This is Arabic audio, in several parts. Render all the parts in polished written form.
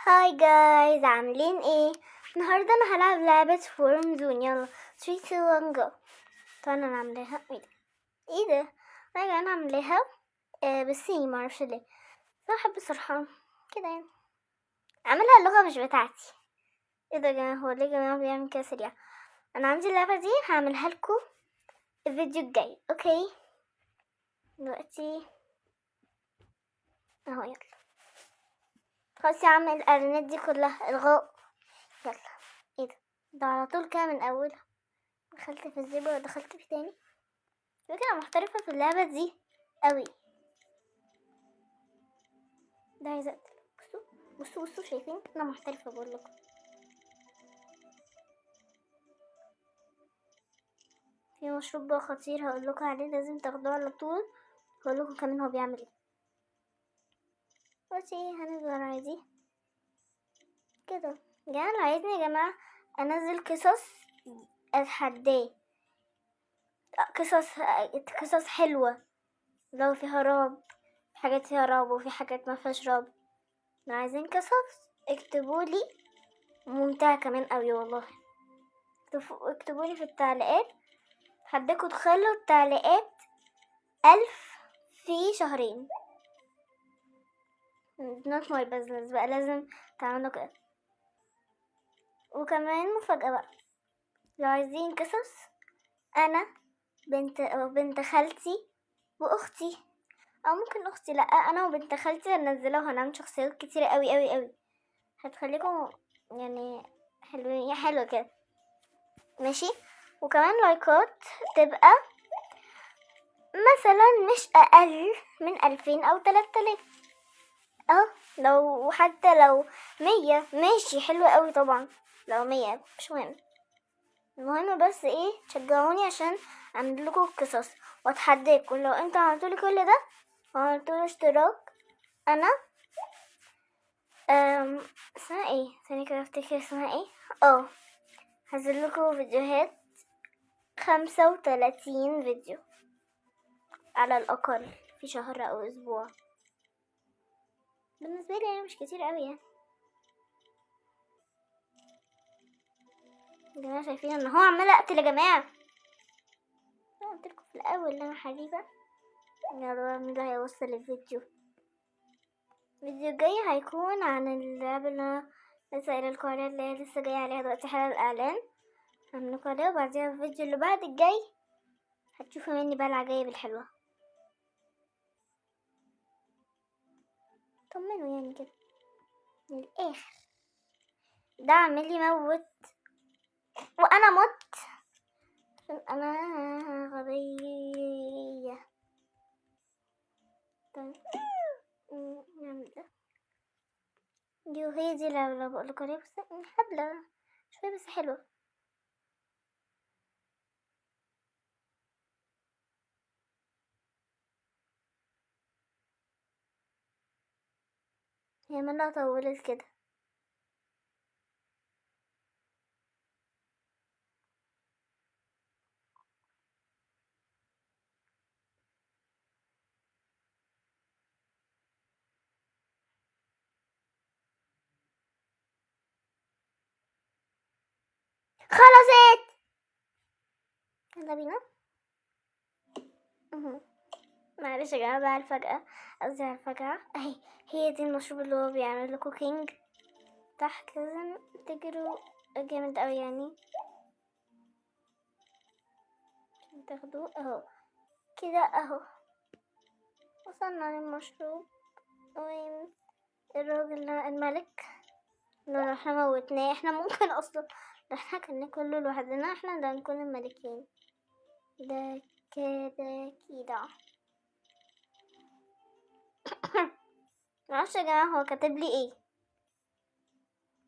هاي جايز، عاملين ايه؟ النهارده انا هلعب لعبة فورم زون. يلا 3 2 1 جو. طبعا انا عاملاها ايه ده انا عاملاها بالصيني، معرفش ليه، بس انا بحب الصراحة كده يعني عاملها اللغة مش بتاعتي. ايه ده يا جماعة؟ هو ليه يا جماعة بيعمل كده سريع؟ انا عندي اللعبة دي هعملها لكم الفيديو الجاي. اوكي دلوقتي اهو، يلا خلاص يا عم، الاعلانات دي كلها الغاء. يلا. ايه ده على طول كده من اولها؟ دخلت في الزبرة ودخلت في تاني. فكرة انا محترفة في اللعبة دي قوي. ده عايزة اقتل. بصوا شايفين انا محترفة بقول لكم. في مشروب بقى خطير هقول لكم عليه، لازم تاخدوه على طول. هقول لكم كمان هو بيعمل ايه. بصي هنزل عادي كده. جماعة اللي عايزني يا جماعة انزل قصص اتحداه، قصص حلوة، لو فيها رعب، في حاجات فيها رعب وفي حاجات ما فيهاش رعب. لو عايزين قصص اكتبولي، ممتعة كمان قوي والله. اكتبولي في التعليقات، حدكوا تخلوا التعليقات 1000 في شهرين. not my business بقى، لازم تعملوا كده. وكمان مفاجأة بقى، لو عايزين قصص انا بنت خالتي واختي، او ممكن اختي لا، انا وبنت خالتي هننزلها وهنعمل شخصيات كتيرة قوي قوي قوي، هتخليكم يعني حلوين، يا حلوة كده ماشي. وكمان لايكات تبقى مثلا مش اقل من 2000 او 3000. لو حتى لو 100 ماشي، حلو قوي طبعا. لو 100 مش مهم، المهم بس ايه، تشجعوني عشان اعمل لكم قصص واتحداكم. لو انتوا عملتولي كل ده وعملتولي اشتراك، انا اسمها ايه، ثانية كده افتكر اسمها ايه. هنزل لكم فيديوهات 35 فيديو على الاقل في شهر او اسبوع. بالنسبة لي يعني مش كتير قوي يعني. يا جماعة شايفين ان هو عمال اقتل يا جماعة؟ انا قلت لكم في الاول ان انا حريفة. يلا بقى مين اللي هيوصل الفيديو؟ الفيديو الجاي هيكون عن اللعبة اللي انا لسه قايله لكم عليها، اللي هي لسه جايه عليها دلوقتي حالا الاعلان، هعملكوا عليها. وبعدين الفيديو اللي بعد الجاي هتشوفوا مني بقى العجايب الحلوة. طمنوا يعني كده من الاخر. ده عمال يموت وانا مت عشان انا غبية. طيب نعمل ده. هي دي اللي بقولك عليها، بس هبلة شوية بس حلوة. هي مالها طولت كده؟ خلصت. يلا بينا. معلش يا جماعة بقى على الفجأة، قصدي على الفجأة اهي. هي دي المشروب اللي هو بيعمل لكم كينج. تحت لازم تجروا جامد اوي يعني عشان تاخدوه اهو كده اهو. وصلنا للمشروب. وين الراجل الملك لو احنا موتناه؟ احنا ممكن اصلا لو احنا كنا كله لوحدنا احنا اللي هنكون الملكين. ده كده كده. معرفش يا جماعة هو كاتب لي ايه،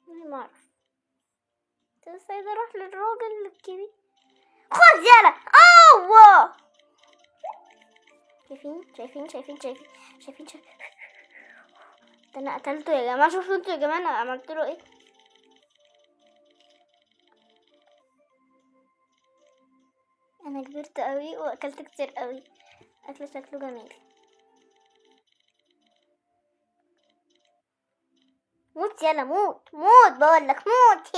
معرف. بس عايزة اروح للراجل الكبير. خد يلا. اوه شايفين ده انا قتلته يا جماعة. شوفوا انتوا يا جماعة انا عملت له ايه. انا كبرت قوي واكلت كتير قوي، اكل شكله جميل. موت يلا موت موت بقولك موت.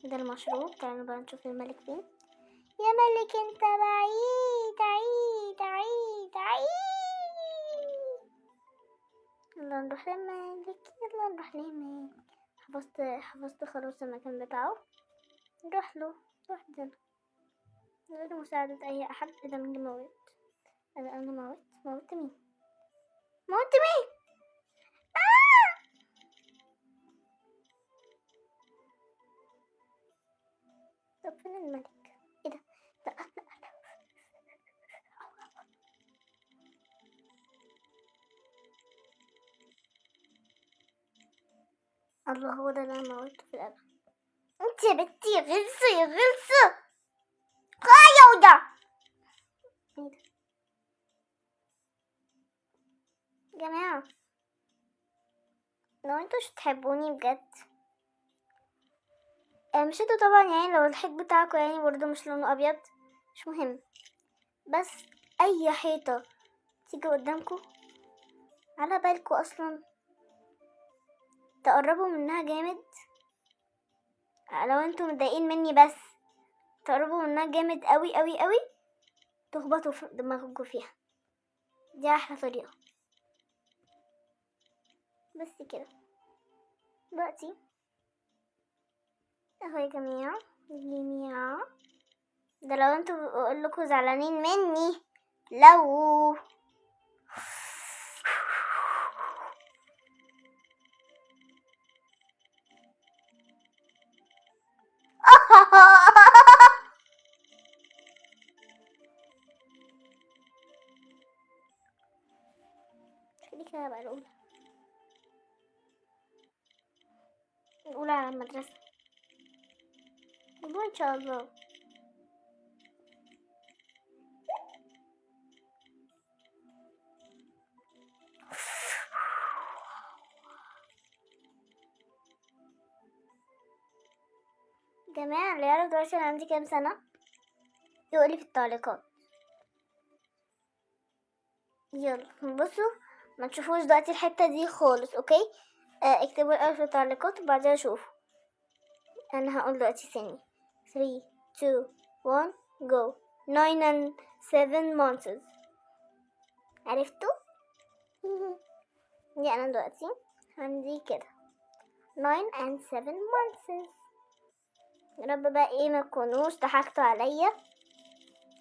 ده المشروب. تعالوا بقى نشوف الملك فين. يا ملك انت بعيد عيد عيد عيد. يلا نروح للملك يلا نروح للملك. حفظت خلاص المكان بتاعه. نروح له وحدنا من غير مساعدة أي أحد. إذا من موت أنا موت مين؟ موت مين؟ طب فين الملك؟ ايه ده؟ لا لا لا. الله هو ده اللي انا موته في القلب. انت يا بنتي غلسة يا غلسة. خايا وده ايه ده؟ جماعة لو انتوا مش تحبوني بجد مش انتوا طبعا يعني لو الحيط بتاعكم يعني برضه مش لونه ابيض مش مهم. بس اي حيطة تيجي قدامكم على بالكم اصلا تقربوا منها جامد. لو انتوا متضايقين مني بس تقربوا منها جامد قوي قوي قوي تخبطوا في دماغكم فيها. دي احلى طريقة. بس كده دلوقتي اهو يا جماعة ده لو انتوا بقولكوا زعلانين مني. لو خلي كده بقى الأولى على المدرسة إن شاء الله. جماعة اللي يعرف دلوقتي أنا عندي كام سنة يقولي في التعليقات. يلا بصوا ما تشوفوش دلوقتي الحتة دي خالص اوكي. اكتبوا الأول في التعليقات وبعدها شوفوا. أنا هقول دلوقتي سني 3 2 1 go 9 and 7 months. عرفتوا؟ دي أنا دلوقتي عندي كده 9 and 7 months. يا رب بقى ايه ما تكونوش ضحكتوا عليا.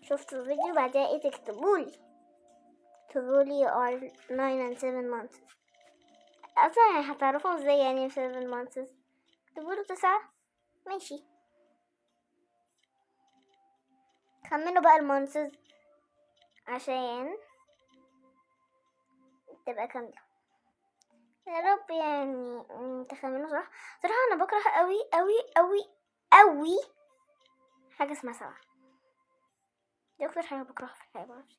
شفتوا الفيديو بعدها ايه تكتبولي you are 9 and 7 months. اصلا يعني هتعرفوا ازاي يعني 7 months. اكتبوله 9 ماشي. خمنوا بقى المونثs عشان تبقى كاملة. يا رب يعني تخمنوا صح. صراحة انا بكره قوي قوي قوي قوي حاجة اسمها 7. دي اكتر حاجة بكرهها في الحياة. معرفش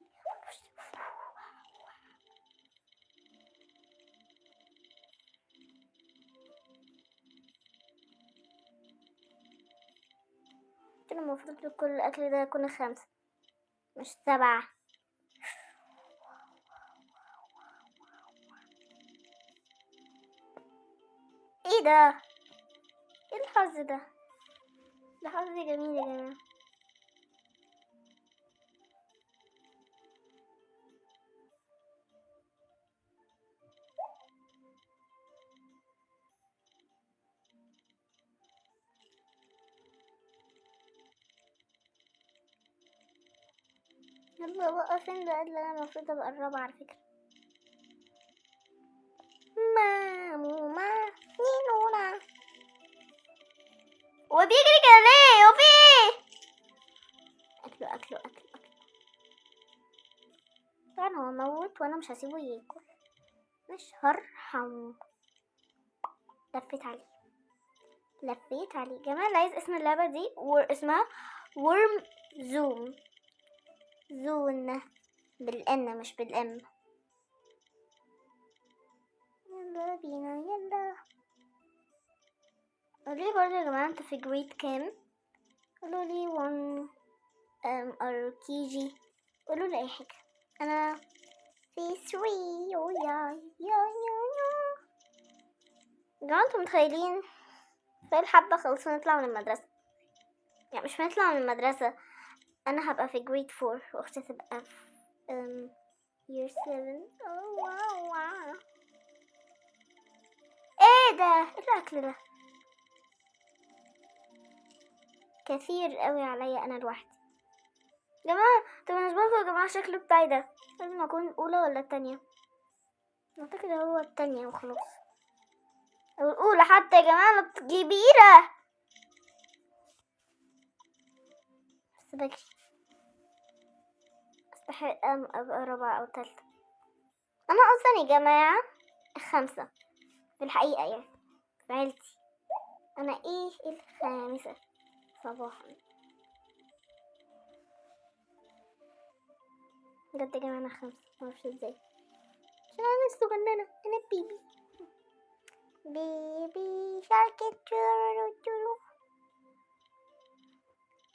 كده المفروض كل الاكل ده يكون 5 مش 7. ايه ده؟ ايه الحظ ده؟ ده حظ جميل يا جماعة. يلا بقى فين بقى اللي انا المفروض ابقى الرابعة على فكرة. ماما نينونا هو بيجري كده ليه؟ هو في ايه؟ اكله طبعا هو موت وانا مش هسيبه ياكل. مش هرحمه. لفيت عليه جماعة. اللي عايز اسم اللعبة دي اسمها ورم زون. زون بالان مش بالام. يلا بينا يلا. قولولي برضه يا جماعة انتوا في جريد كام. قولولي 1 or KG. قولولي اي حاجة. انا في 3 يا جماعة انتوا متخيلين في الحبة خلصوا نطلع من المدرسة، يعني مش هنطلع من المدرسة، انا هبقى في grade 4 واختي تبقى في year 7. oh wow. ايه ده؟ ايه الاكل ده؟ كثير قوي عليا انا لوحدي. جماعة طب بالنسبة لكم يا جماعة شكله بتاعي ده لازم اكون الاولى ولا التانية؟ اعتقد هو التانية وخلاص، او الاولى حتى يا جماعة انا كبيرة بس بجري، استحق ابقى رابعة او تالتة. انا اصلا يا جماعة 5 في الحقيقة، يعني في عيلتي انا ايه 5 صباحا. بجد يا جماعة انا 5 معرفش ازاي، عشان انا صغننة، انا بيبي بيبي شارك تورو.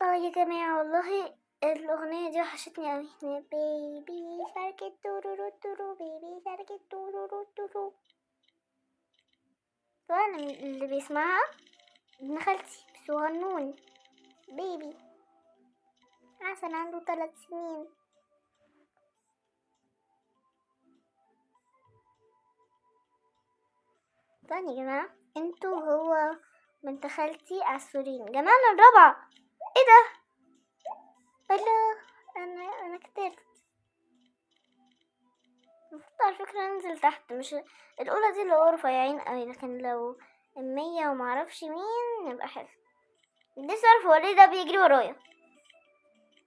يا جماعة والله الأغنية دي وحشتني أوي. بيبي شارك تورو تورو، بيبي شارك تورو تورو. طبعا اللي بيسمعها ابن خالتي صغنون بيبي عشان عنده 3 سنين. طبعا يا جماعة انتوا هو بنت خالتي عسولين. جماعة انا الرابعة، ايه ده؟ الله، انا كترت. المفروض على فكرة انزل تحت، مش الاولى دي اللي هو رفيعين اوي، لكن لو 100 ومعرفش مين نبقى حلو. نفسي اعرف هو ليه ده بيجري ورايا.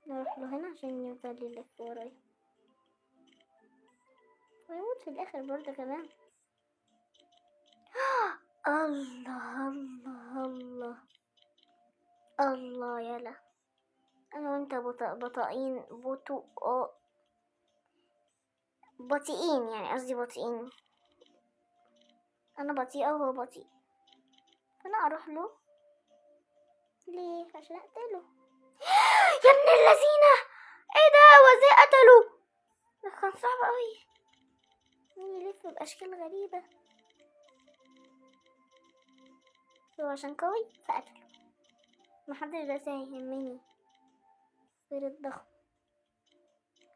نروح له هنا عشان يفضل يلف ورايا ويموت في الاخر برضه كمان. الله الله الله الله يلا، انا وانت بطائين بطيئين، يعني قصدي بطيئين، انا بطيئة وهو بطيء، فانا اروح له ليه؟ عشان اقتله. يا ابن اللذينة، ايه ده؟ هو ازاي قتله؟ ده كان صعب اوي، يلف باشكال غريبة، هو عشان قوي فقتله. محدش بس هيهمني غير الضخم.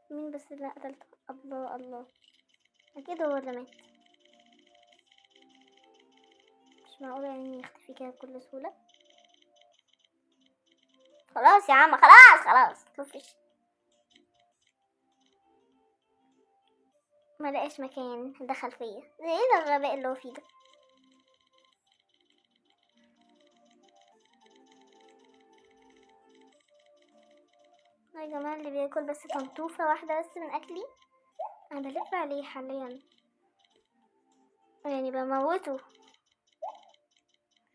مين بس اللي قتلته؟ الله الله، اكيد هو اللي مات، مش معقول يعني يختفي كده بكل سهولة. خلاص يا عم، خلاص مفيش، ما لقاش مكان دخل فيا. ده ايه الغباء اللي هو فيه ده؟ يا جماعة اللي بياكل بس طنطوفة واحدة بس من اكلي انا بلف عليه حاليا، يعني بموته،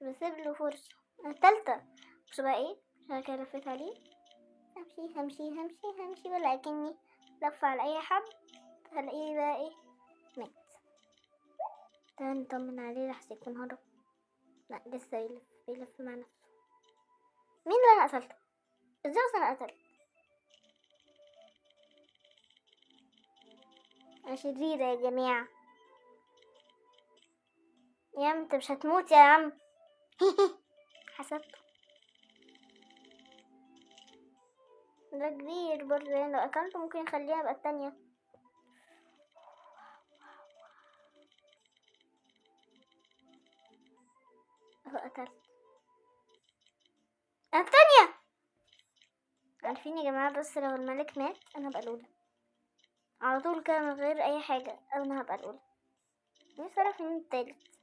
بسيب له فرصة. انا التالتة، مش بقى ايه عشان كده لفيت عليه. همشي ولكني لف على اي حد هلاقيه بقى ايه مات. تعالى نطمن عليه لحسن يكون هرب. لا لسه بيلف مع نفسه. مين اللي انا قتلته؟ ازاي اصلا قتل؟ انا شريرة يا جماعة. يا عم انت مش هتموت يا عم. حسبته، ده كبير برضه، يعني لو اكلته ممكن يخليها بقى التانية. اهو قتلت انا التانية. عارفين يا جماعة بس لو الملك مات انا هبقى الاولى على طول كده من غير اي حاجة، انا هبقى الاولى. نفسي اعرف مين التالت.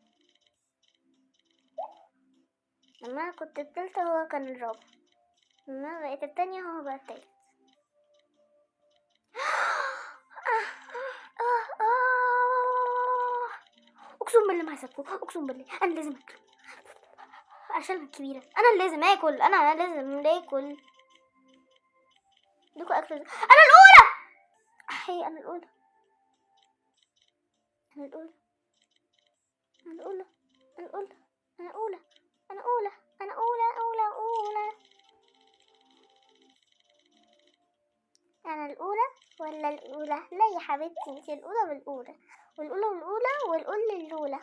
لما انا كنت التالتة هو كان الرابع، لما انا بقيت التانية هو بقى التالت. اقسم بالله ما هسيبكم، اقسم بالله انا لازم اكل عشان الكبيرة، انا لازم اكل، انا لازم اكل. دوكوا اكل، انا الاولى. احي، انا الاولى انا الاولى انا الاولى انا الاولى انا الاولى انا اولى انا اولى انا الاولى ولا الاولى؟ لا يا حبيبتي انت الاولى والاولى والاولى والاولى والاولى الاولى.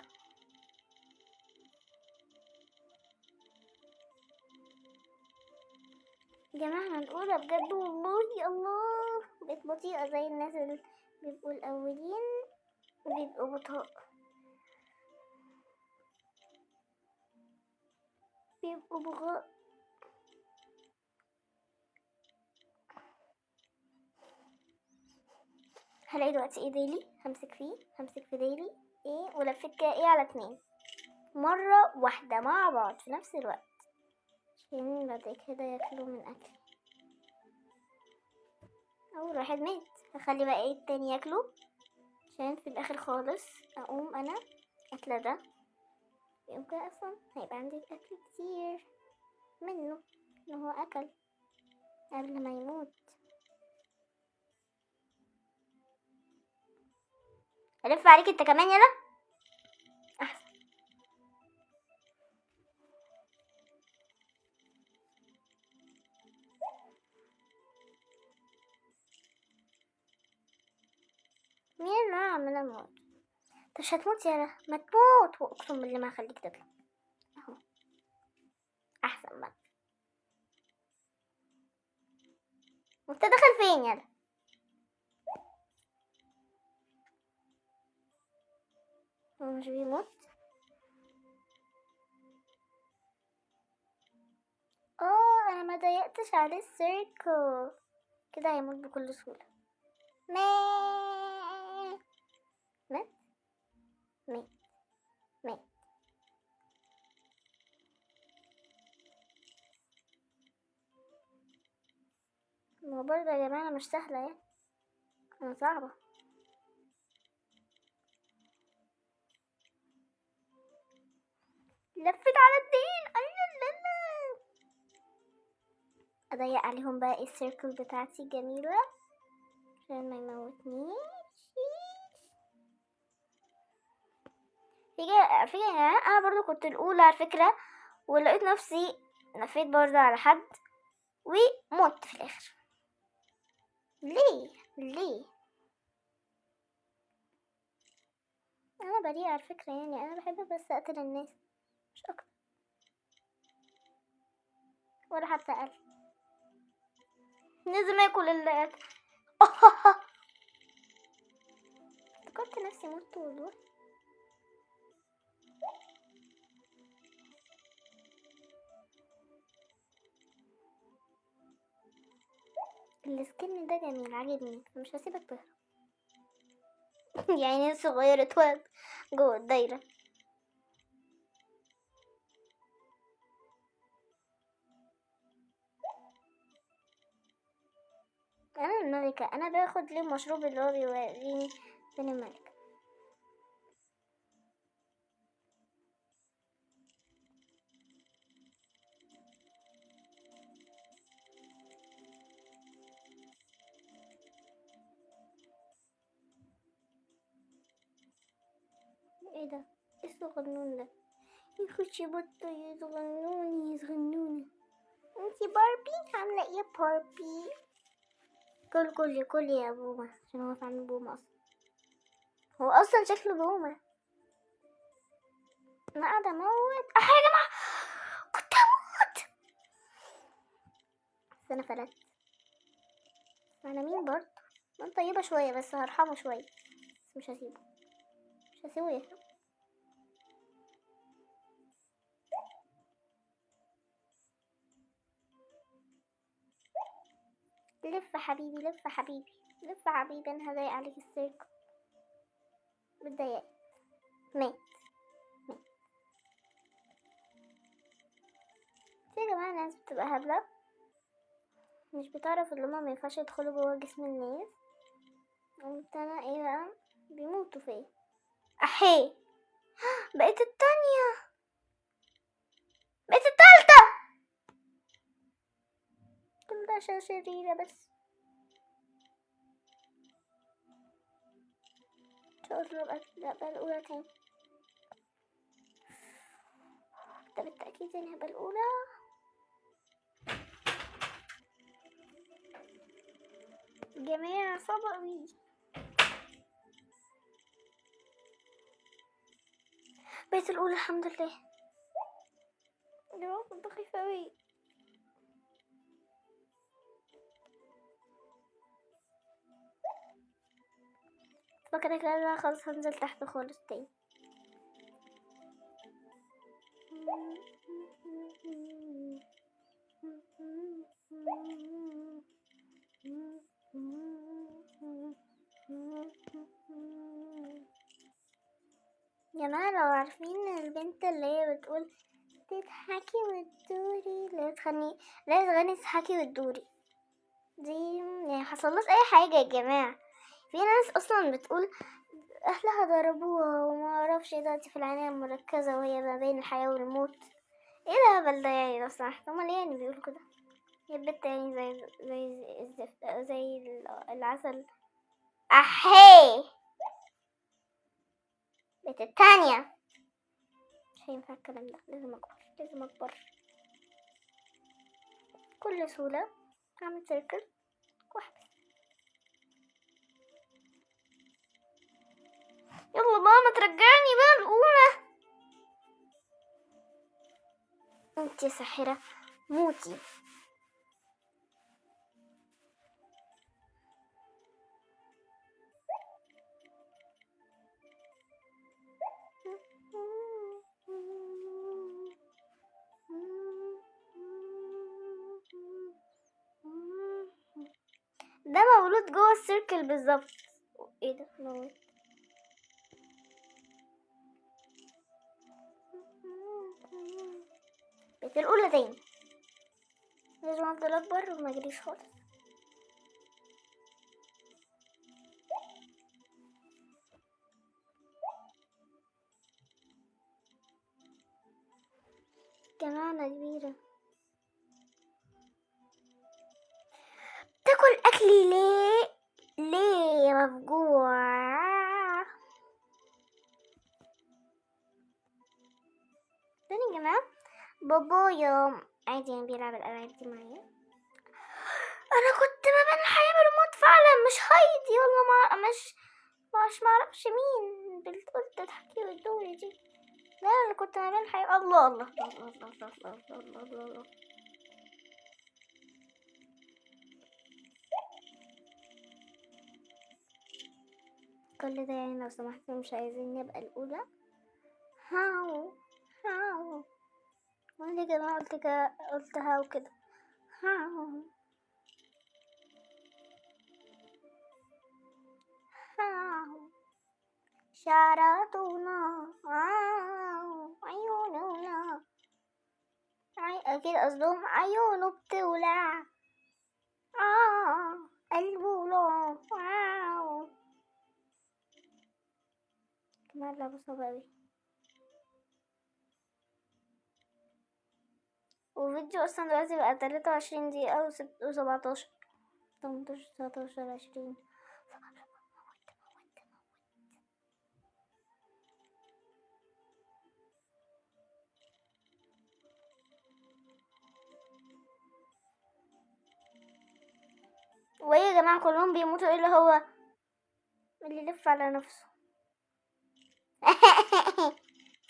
يا جماعة أنا الأولى بجد والله. الله، بقيت بطيئة زي الناس اللي بيبقوا الأولين بيبقوا بطاء، بيبقوا بغاء. هلاقي دلوقتي ايه ديلي، همسك في ديلي ايه، ولفيت كده ايه على 2 مرة واحدة مع بعض في نفس الوقت عشان بعد كده ياكلوا من أكلي. أول واحد مات، هخلي بقى ايه التاني ياكله عشان في الآخر خالص أقوم أنا أكله ده، يقوم كده أصلا هيبقى عندي أكل كتير منه إن هو أكل قبل ما يموت. ألف عليك انت كمان يلا. أحسن. مين اللي أنا عمالة أموت؟ انت مش هتموت يالا، ما تموت، وأقسم بالله ما هخليك تطلع أهو. أحسن بقى. وانت داخل فين يالا؟ هو مش بيموت؟ انا ما ضيقتش عليه السيركل، كده هيموت بكل سهولة. مات مات مات مات. ما برضه يا جماعة مش سهلة يعني، انا صعبة. لفت على الدين. الله، اضيق عليهم بقى السيركل بتاعتي جميلة عشان ما يموتنيش. في انا برضو كنت الاولى على فكرة، ولقيت نفسي لفيت برضه على حد وموت في الاخر. ليه انا بريئة على فكرة، يعني انا بحب بس اقتل الناس مش اكتر ولا حتى اقل. لازم اكل اللي افتكرت نفسي مت والله. السكن ده جميل عاجبني، مش هسيبك تهرب. يعني صغير اتولد جوه الدايرة. انا الملكة، انا باخد ليه المشروب اللي هو بيوريني فين الملكة. ايه ده؟ ايه الصغنون ده؟ يخش بطة يصغنوني. انتي باربي؟ عاملة ايه باربي؟ كل يا بومة عشان هو فعلا بومة اصلا، هو اصلا شكله بومة. انا قاعدة اموت يا جماعة، كنت هموت بس انا فلت. انا مين برضه؟ انا طيبة شوية بس هرحمه شوية، بس مش هسيبه يهرب. لف حبيبي لف حبيبي، انا هضايق عليك السيرك. بتضايق. مات. في يا جماعة ناس بتبقى هبلة مش بتعرف ان هما مينفعش يدخلوا جوا جسم الناس، قمت انا ايه بقى، بيموتوا فيا. احي، بقيت التانية، بقيت التالتة. كل ده عشان شريرة بس. ان شاء الله ابقى الاولى تاني، ده بالتأكيد يعني هبقى الاولى. جماعة صعبة اوي. بقيت الاولى الحمد لله. يا كنت خايفة اوي. فكده كده خلاص هنزل تحت خالص تاني. يا جماعة لو عارفين البنت اللي هي بتقول تضحكي وتدوري، لا تغني تضحكي وتدوري دي، يعني حصلت اي حاجة يا جماعة؟ في ناس اصلا بتقول اهلها ضربوها وما اعرفش ايه دلوقتي في العناية المركزة وهي ما بين الحياة والموت. ايه الهبل ده يعني؟ لو سمحت هما ليه يعني بيقولوا كده؟ هي البت يعني زي الزفت، زي العسل. احي البت التانية مش هينفع الكلام ده، لازم اكبر بكل سهولة. اعمل سيركل واحبس. يلا ماما ترجعني بقى الأولى. انت يا ساحرة موتي. ده مولود جوه السيركل بالظبط. ايه ده مولود؟ بقيت الأولى تاني. لازم افضل اكبر وما اجريش خالص. جماعة انا كبيرة. تاكل اكلي ليه يا مفجوع؟ تاني يا جماعة بابايا عادي يعني بيلعب الالعاب دي معايا. انا كنت ما بين الحياة والموت فعلا، مش هايدي والله، مش معرفش مين بتقول تضحكي وتدوري دي. لا انا كنت ما بين الحياة. الله الله الله الله الله الله الله الله الله. كل ده يعني لو سمحتوا مش عايزين نبقى الأولى؟ هاو وانا يا جماعة قلتها وكده. هاو شعراتنا عيوننا أكيد قصدهم عيونه بتولع قلبه لا كمان لعبة صعبة اوي. وفيديو اصلا دلوقتي بقى 23 دقيقة و17 18 19 20. وايه يا جماعة كلهم بيموتوا الا هو اللي يلف على نفسه.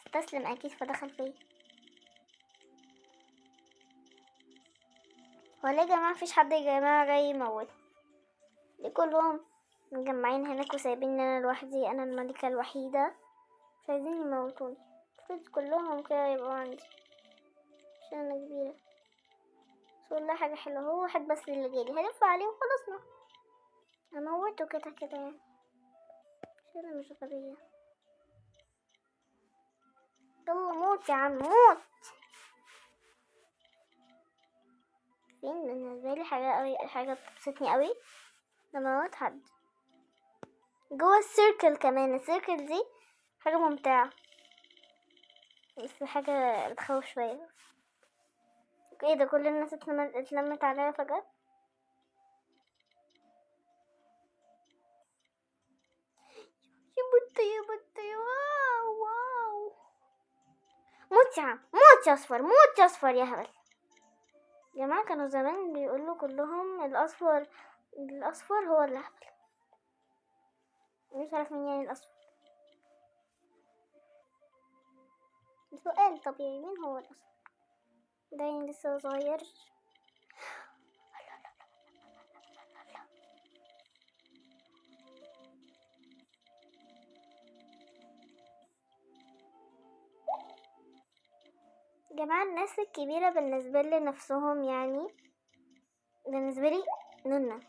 استسلم اكيد فدخل فيا. هو ليه يا جماعة مفيش حد يا جماعة جاي يموت؟ ليه كلهم مجمعين هناك وسايبيني انا لوحدي، انا الملكة الوحيدة مش عايزين يموتوني؟ المفروض كلهم كده يبقوا عندي عشان انا كبيرة. بس والله حاجة حلوة، هو واحد بس اللي جالي هلف عليه وخلصنا. اموته كده كده يعني عشان انا مش غبية. يلا موت يا عم موت. فين بالنسبة لي حاجة بتبسطني قوي لما اموت حد جوه السيركل. كمان السيركل دي حاجة ممتعة بس حاجة بتخوف شوية. ايه ده كل الناس اتلمت عليا فجأة. يا بطي واو موت يا عم موت يا اصفر موت يا اصفر يا هبل. يا جماعة كانوا زمان بيقولوا كلهم الاصفر هو اللي هبل. مش عارف مين يعني الاصفر. سؤال طبيعي مين هو الاصفر ده يعني لسه صغير. جماعة الناس الكبيرة بالنسبة لي نفسهم يعني بالنسبة لي نونة،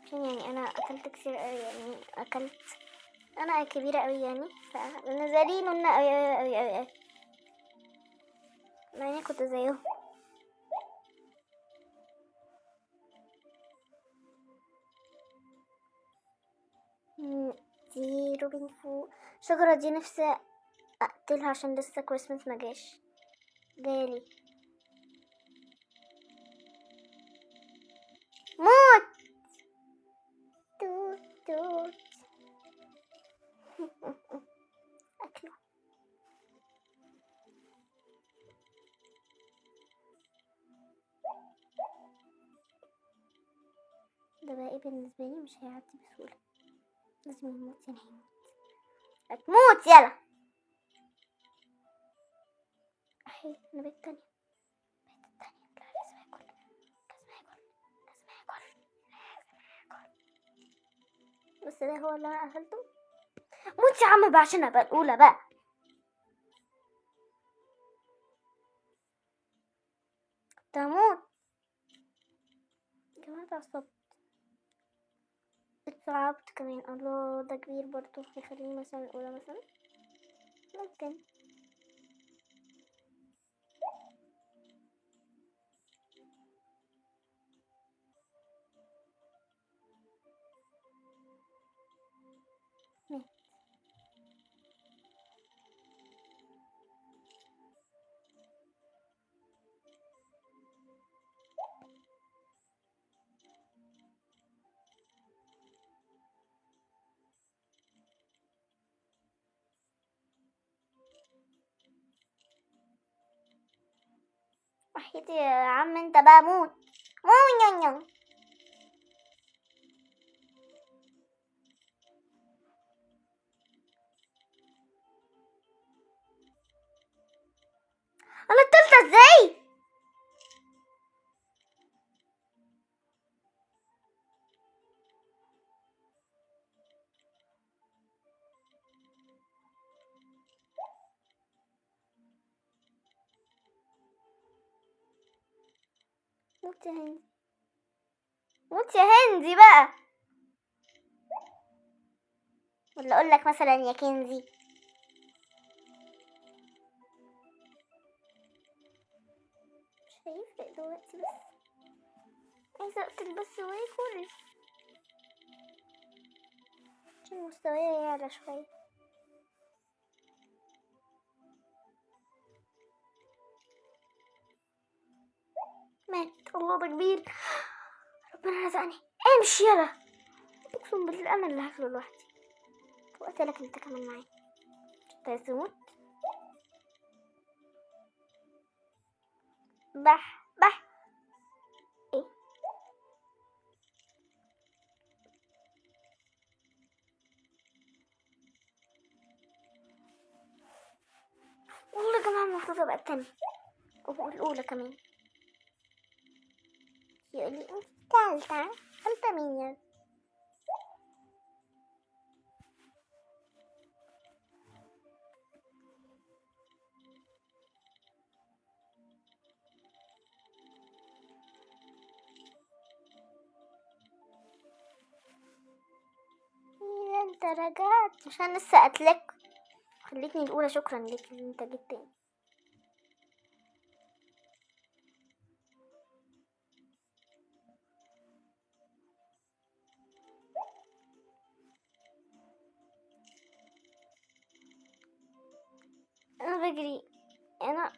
عشان يعني أنا أكلت كتير أوي، يعني أكلت أنا كبيرة أوي يعني، فبالنسبة لي نونة أوي أوي أوي أوي أوي، مع إني كنت زيهم. دي روبين فو، الشجرة دي نفسي أقتلها عشان لسه كريسماس مجاش، جالي موت توت توت. أكله ده بقى ايه بالنسبة لي، مش هيعدي بسهولة، لازم يموت يعني هيموت، هتموت يلا. أحي أنا بقيت تانية، لا لازم آكل، بس ده هو اللي أنا أكلته. موت يا عم بقى عشان أبقى الأولى بقى. تموت يا جماعة، اتعصبت، اترعبت كمان. الله ده كبير برضه، هيخليني مثلا الأولى مثلا، ممكن. مات. وحياتي يا عم انت بقى موت، مو نيو. انا التالتة ازاي؟ موت يا هندي، موت يا هندي بقى، ولا اقول لك مثلا يا كنزي. مش هيفرق دلوقتي، بس عايزة اقتل بس واكل عشان مستواي يعلى شوية. مات. الله ده كبير، ربنا رزقني. امشي يلا، اقسم بالله انا اللي هاكله لوحدي، وقتلك انت كمان معايا، انت عايز تموت. بح بح. ايه والله يا جماعة المفروض ابقى التانية والأولى كمان. يقولي انت تالتة، تالتة مين يا؟ إيه انت رجعت عشان لسه قتلك، خليتني الأولى، شكرا ليك ان انت جيت تاني. انا بجري انا.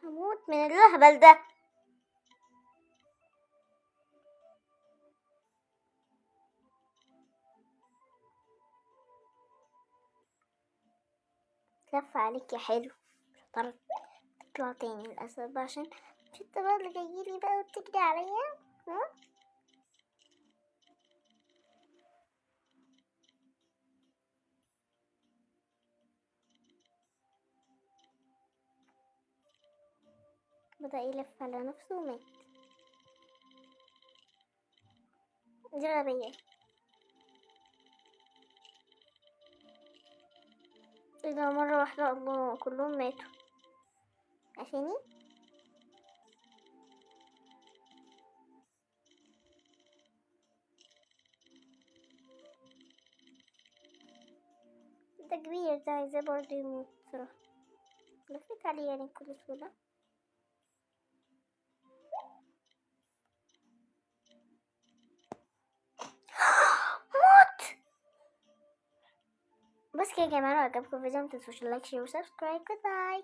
هموت من الهبل ده. لف عليك يا حلو. شطرت تطلع تاني للأسف عشان مش انت بقى اللي جايلي بقى وتجري عليا. ها؟ بدأ يلف على نفسه ومات. دي غبية. ايه ده مرة واحدة الله كلهم ماتوا عشاني. ده كبير ده عايزاه برضه يموت بصراحة. لفيت عليه يعني بكل سهولة. موت. بس كده يا جماعة لو عجبكم الفيديو متنسوش اللايك شير وسبسكرايب. جود باي.